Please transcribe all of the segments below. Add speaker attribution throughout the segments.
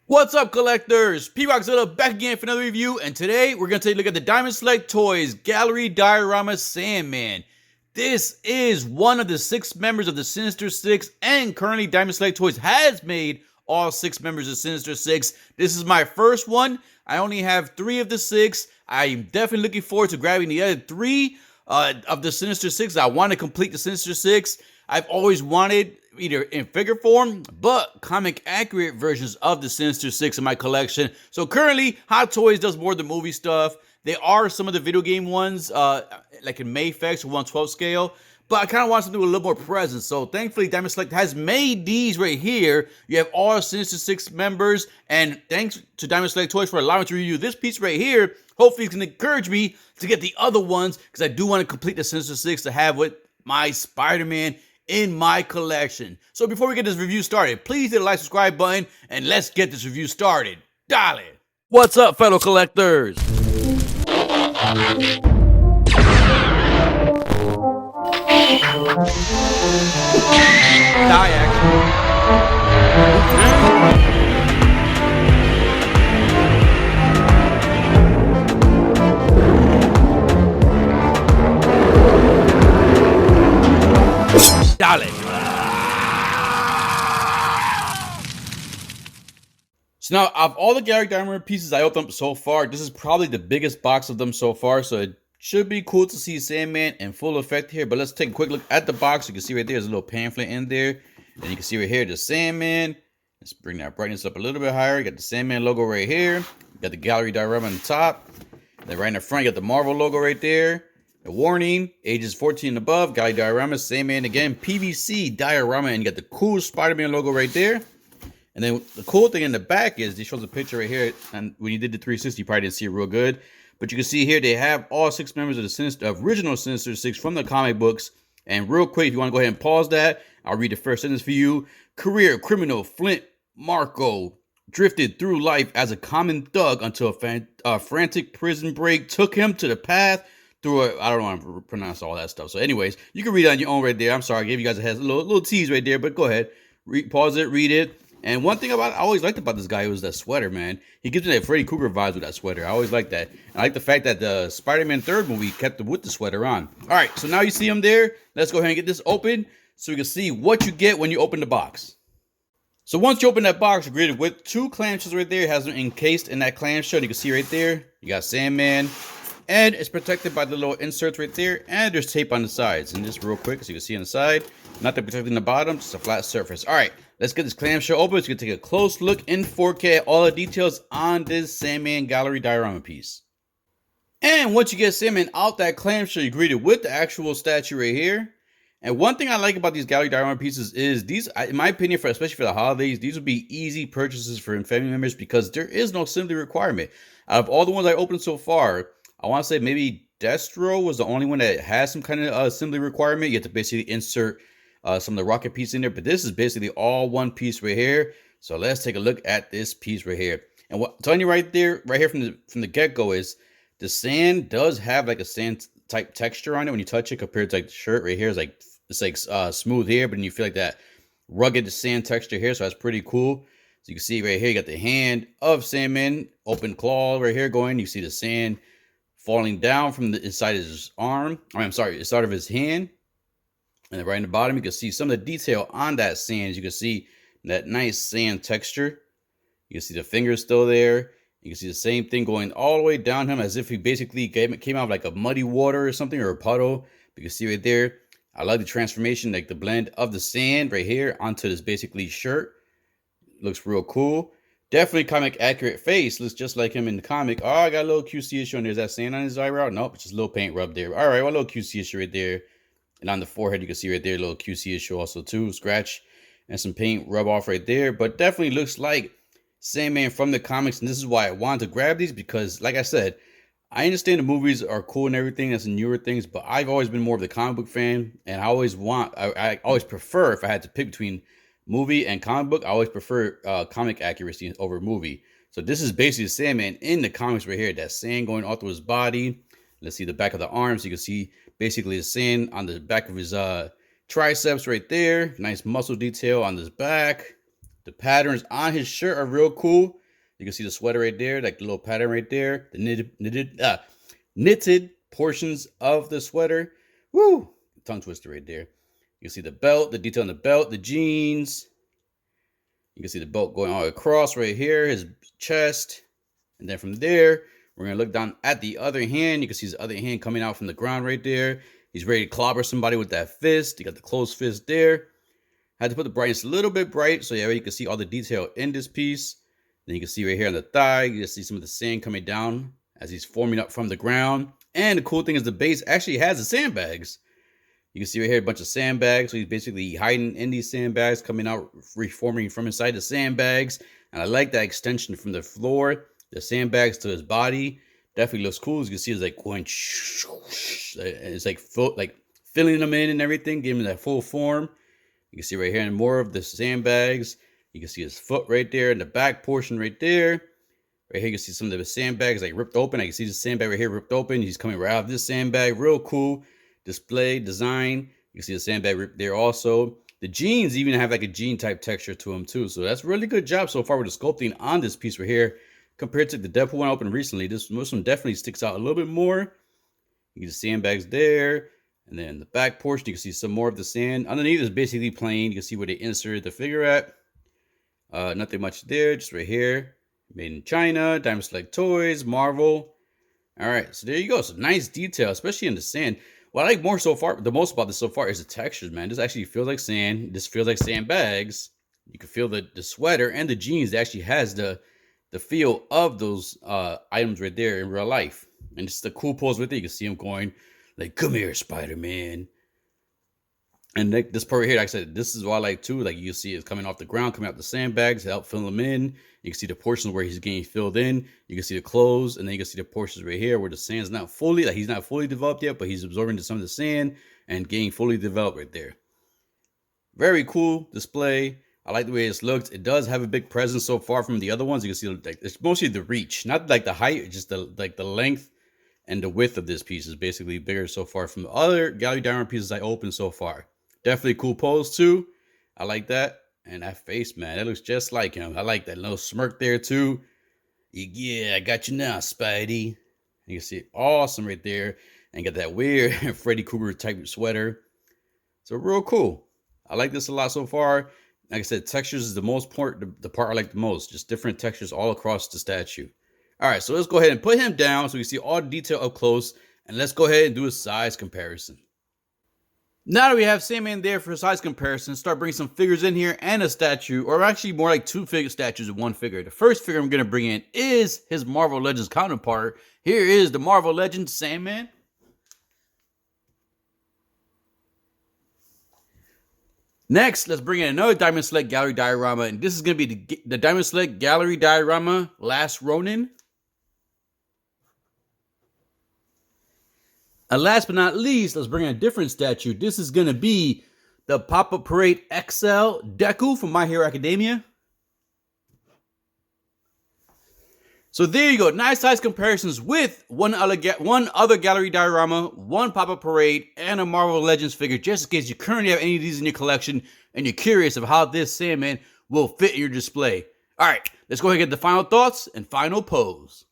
Speaker 1: What's up, collectors? P-Rockzilla back again for another review, and today we're going to take a look at the Diamond Select Toys Gallery Diorama Sandman. This is one of the 6 members of the Sinister Six, and currently Diamond Select Toys has made all 6 members of Sinister Six. This is my first one. I only have 3 of the 6. I'm definitely looking forward to grabbing the other 3 of the Sinister Six. I want to complete the Sinister Six. I've always wanted either in figure form, but comic accurate versions of the Sinister Six in my collection. So currently, Hot Toys does more of the movie stuff. They are some of the video game ones, like in Mayfex or 1/12 scale. But I kind of want something with a little more presence. So thankfully, Diamond Select has made these right here. You have all Sinister Six members. And thanks to Diamond Select Toys for allowing me to review this piece right here. Hopefully, it's going to encourage me to get the other ones, because I do want to complete the Sinister Six to have with my Spider-Man in my collection. So before we get this review started, please hit the like, subscribe button, and let's get this review started. Dale! What's up, fellow collectors? Die Dale. So now, of all the Gallery Diorama pieces I opened up so far, this is probably the biggest box of them so far, so it should be cool to see Sandman in full effect here. But let's take a quick look at the box. You can see right there, there's a little pamphlet in there. And you can see right here, the Sandman. Let's bring that brightness up a little bit higher. You got the Sandman logo right here. You got the Gallery Diorama on the top. Then right in the front, you got the Marvel logo right there. The warning, ages 14 and above, Gallery Diorama, Sandman again, PVC Diorama, and you got the cool Spider-Man logo right there. And then the cool thing in the back is, it shows a picture right here, and when you did the 360, you probably didn't see it real good. But you can see here, they have all 6 members of the original Sinister Six from the comic books. And real quick, if you want to go ahead and pause that, I'll read the first sentence for you. Career criminal Flint Marco drifted through life as a common thug until a frantic prison break took him to the path through a, I don't know how to pronounce all that stuff. So anyways, you can read it on your own right there. I'm sorry, I gave you guys a little tease right there, but go ahead. Pause it, read it. And one thing I always liked about this guy was that sweater, man. He gives me that Freddy Krueger vibes with that sweater. I always like that. I like the fact that the Spider-Man 3rd movie kept him with the sweater on. All right, so now you see him there. Let's go ahead and get this open so we can see what you get when you open the box. So once you open that box, you're greeted with 2 clamshells right there. It has them encased in that clamshell. You can see right there, you got Sandman. And it's protected by the little inserts right there. And there's tape on the sides. And just real quick, so you can see on the side. Nothing protecting the bottom, just a flat surface. All right, let's get this clamshell open so you can take a close look in 4K at all the details on this Sandman Gallery Diorama piece. And once you get Sandman out that clamshell, you're greeted with the actual statue right here. And one thing I like about these Gallery Diorama pieces is these, in my opinion, especially for the holidays, these would be easy purchases for family members because there is no assembly requirement. Out of all the ones I opened so far, I want to say maybe Destro was the only one that has some kind of assembly requirement. You have to basically insert some of the rocket piece in there, but this is basically all one piece right here. So let's take a look at this piece right here. And what I'm telling you right here from the get-go is the sand does have like a sand type texture on it when you touch it compared to like the shirt right here. It's like smooth here, but then you feel like that rugged sand texture here. So that's pretty cool. So you can see right here, you got the hand of Sandman, open claw right here going. You see the sand falling down from the inside of his arm. Inside of his hand. And then right in the bottom, you can see some of the detail on that sand. As you can see that nice sand texture. You can see the fingers still there. You can see the same thing going all the way down him as if he basically came out of like a muddy water or something, or a puddle. You can see right there. I like the transformation, like the blend of the sand right here onto this basically shirt. Looks real cool. Definitely comic accurate face. Looks just like him in the comic. Oh, I got a little QC issue, and there's that sand on his eyebrow. Nope, it's just a little paint rub there. All right, well, a little QC issue right there. And on the forehead, you can see right there, a little QC issue also too. Scratch and some paint rub off right there. But definitely looks like Sandman from the comics. And this is why I wanted to grab these, because like I said, I understand the movies are cool and everything. That's the newer things. But I've always been more of the comic book fan. And I always prefer, if I had to pick between movie and comic book, I always prefer comic accuracy over movie. So this is basically Sandman in the comics right here. That sand going all through his body. Let's see the back of the arms. You can see basically the sand on the back of his triceps right there. Nice muscle detail on his back. The patterns on his shirt are real cool. You can see the sweater right there, like the little pattern right there. The knitted portions of the sweater. Woo! Tongue twister right there. You can see the belt, the detail on the belt, the jeans. You can see the belt going all across right here, his chest. And then from there, we're going to look down at the other hand. You can see his other hand coming out from the ground right there. He's ready to clobber somebody with that fist. You got the closed fist there. I had to put the brightness a little bit bright so yeah, you can see all the detail in this piece. Then you can see right here on the thigh, you can see some of the sand coming down as he's forming up from the ground. And the cool thing is the base actually has the sandbags. You can see right here a bunch of sandbags. So he's basically hiding in these sandbags, coming out, reforming from inside the sandbags. And I like that extension from the floor, the sandbags to his body. Definitely looks cool. As you can see, it's like going, it's like filling them in and everything, giving him that full form. You can see right here and more of the sandbags. You can see his foot right there in the back portion right there. Right here, you can see some of the sandbags like ripped open. I can see the sandbag right here ripped open. He's coming right out of this sandbag. Real cool display design. You can see the sandbag ripped there also. The jeans even have like a jean type texture to them too. So that's really good job so far with the sculpting on this piece right here. Compared to the Deadpool one I opened recently, this one definitely sticks out a little bit more. You can see sandbags there. And then the back portion, you can see some more of the sand. Underneath is basically plain. You can see where they inserted the figure at. Nothing much there, just right here. Made in China, Diamond Select Toys, Marvel. All right, so there you go. So nice detail, especially in the sand. What I like more so far, the most about this so far is the textures, man. This actually feels like sand. This feels like sandbags. You can feel the sweater and the jeans that actually has the feel of those items right there in real life. And it's the cool pose with it. You can see him going like, come here, Spider-Man. And this part right here, like I said, this is what I like too. Like you see it's coming off the ground, coming out the sandbags to help fill them in. You can see the portions where he's getting filled in. You can see the clothes, and then you can see the portions right here where the sand's not fully, like he's not fully developed yet, but he's absorbing some of the sand and getting fully developed right there. Very cool display. I like the way this looks. It does have a big presence so far from the other ones. You can see like it's mostly the reach, not like the height, just the length and the width of this piece is basically bigger so far from the other Gallery Diorama pieces I opened so far. Definitely cool pose too. I like that. And that face, man, that looks just like him. I like that little smirk there too. Yeah, I got you now, Spidey. You can see it awesome right there. And got that weird Freddy Krueger type sweater. So real cool. I like this a lot so far. Like I said, textures is the most part, the part I like the most. Just different textures all across the statue. All right, so let's go ahead and put him down so you see all the detail up close. And let's go ahead and do a size comparison. Now that we have Sandman there for a size comparison, start bringing some figures in here and a statue, or actually more like two figure statues and one figure. The first figure I'm going to bring in is his Marvel Legends counterpart. Here is the Marvel Legends Sandman. Next, let's bring in another Diamond Select Gallery Diorama, and this is going to be the Diamond Select Gallery Diorama Last Ronin. And last but not least, let's bring in a different statue. This is going to be the Pop-Up Parade XL Deku from My Hero Academia. So there you go. Nice size comparisons with one other Gallery Diorama, one Pop-Up Parade, and a Marvel Legends figure, just in case you currently have any of these in your collection and you're curious of how this Sandman will fit in your display. All right, let's go ahead and get the final thoughts and final pose.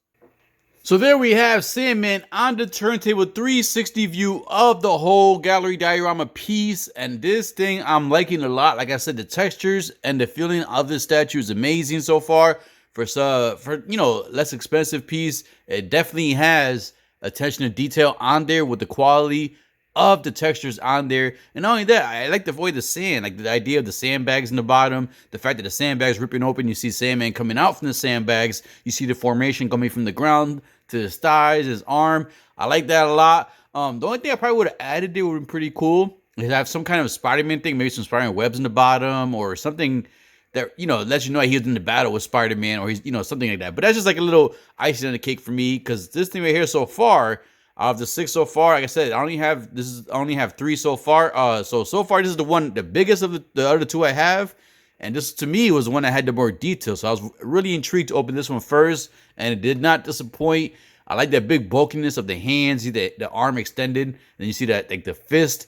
Speaker 1: So there we have Sandman on the turntable 360 view of the whole Gallery Diorama piece. And this thing I'm liking a lot. Like I said, the textures and the feeling of this statue is amazing so far. For less expensive piece, it definitely has attention to detail on there with the quality of the textures on there. And not only that, I like the way the sand, like the idea of the sandbags in the bottom, the fact that the sandbags ripping open, you see Sandman coming out from the sandbags, you see the formation coming from the ground to his thighs, his arm. I like that a lot. The only thing I probably would have added there would have been pretty cool is have some kind of Spider-Man thing, maybe some Spider-Man webs in the bottom or something that, lets you know he was in the battle with Spider-Man or he's, something like that. But that's just like a little icing on the cake for me because this thing right here so far, out of the 6 so far, like I said, I only have 3 so far. So far this is the biggest of the other 2 I have. And this, to me, was the one that had the more detail. So I was really intrigued to open this one first, and it did not disappoint. I like that big bulkiness of the hands, see the arm extended, and you see that like the fist.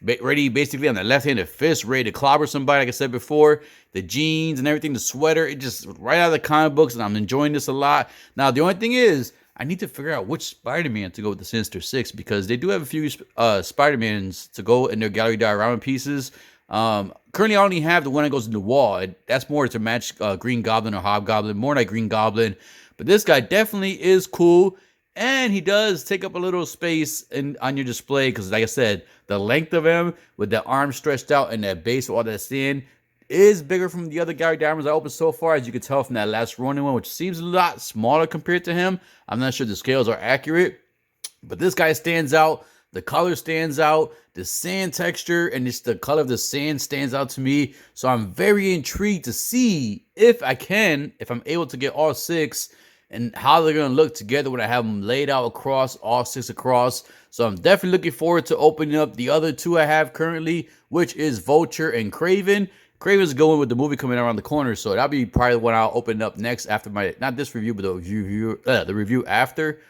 Speaker 1: ready basically on the left-handed fist, ready to clobber somebody, like I said before. The jeans and everything, the sweater, it just right out of the comic books, and I'm enjoying this a lot. Now, the only thing is, I need to figure out which Spider-Man to go with the Sinister Six, because they do have a few Spider-Mans to go in their gallery diorama pieces. Currently, I only have the one that goes in the wall. That's more to match Green Goblin or Hobgoblin, more like Green Goblin. But this guy definitely is cool. And he does take up a little space on your display because, like I said, the length of him with the arm stretched out and that base with all that skin is bigger from the other Gary Diamonds I opened so far, as you can tell from that last Ronin one, which seems a lot smaller compared to him. I'm not sure the scales are accurate, but this guy stands out. The color stands out. The sand texture and just the color of the sand stands out to me. So I'm very intrigued to see if I'm able to get all six and how they're going to look together when I have them laid out across, all six across. So I'm definitely looking forward to opening up the other two I have currently, which is Vulture and Kraven. Kraven's going with the movie coming around the corner, so that'll be probably what I'll open up next after my, not this review, but the review after.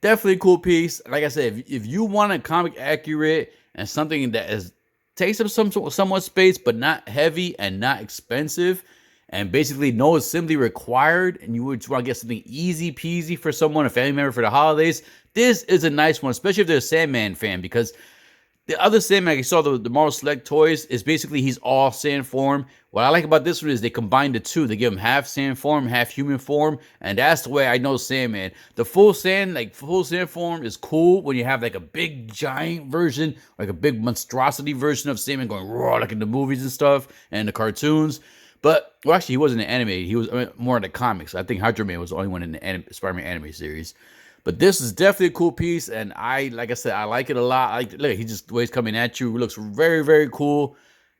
Speaker 1: Definitely a cool piece. Like I said, if you want a comic accurate and something that takes up somewhat space, but not heavy and not expensive, and basically no assembly required, and you would want to get something easy peasy for someone, a family member for the holidays, this is a nice one, especially if they're a Sandman fan, because the other Sandman, I saw the Marvel Select toys, is basically he's all sand form. What I like about this one is they combine the two. They give him half sand form, half human form, and that's the way I know Sandman. The full sand form is cool when you have like a big giant version, like a big monstrosity version of Sandman going raw like in the movies and stuff and the cartoons. But, well, actually, he wasn't animated. He was more in the comics. I think Hydro Man was the only one in the Spider-Man anime series. But this is definitely a cool piece, and like I said, I like it a lot. Look, the way he's coming at you. It looks very, very cool.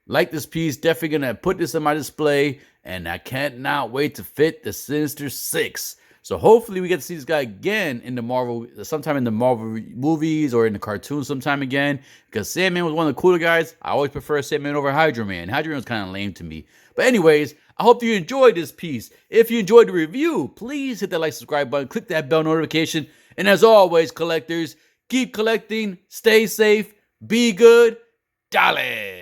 Speaker 1: Like this piece, definitely gonna put this on my display, and I cannot wait to fit the Sinister Six. So hopefully we get to see this guy again in the Marvel, sometime in the Marvel movies or in the cartoons sometime again, because Sandman was one of the cooler guys. I always prefer Sandman over Hydro Man. Hydro Man was kind of lame to me. But anyways, I hope you enjoyed this piece. If you enjoyed the review, please hit that like, subscribe button, click that bell notification. And as always, collectors, keep collecting, stay safe, be good, dale.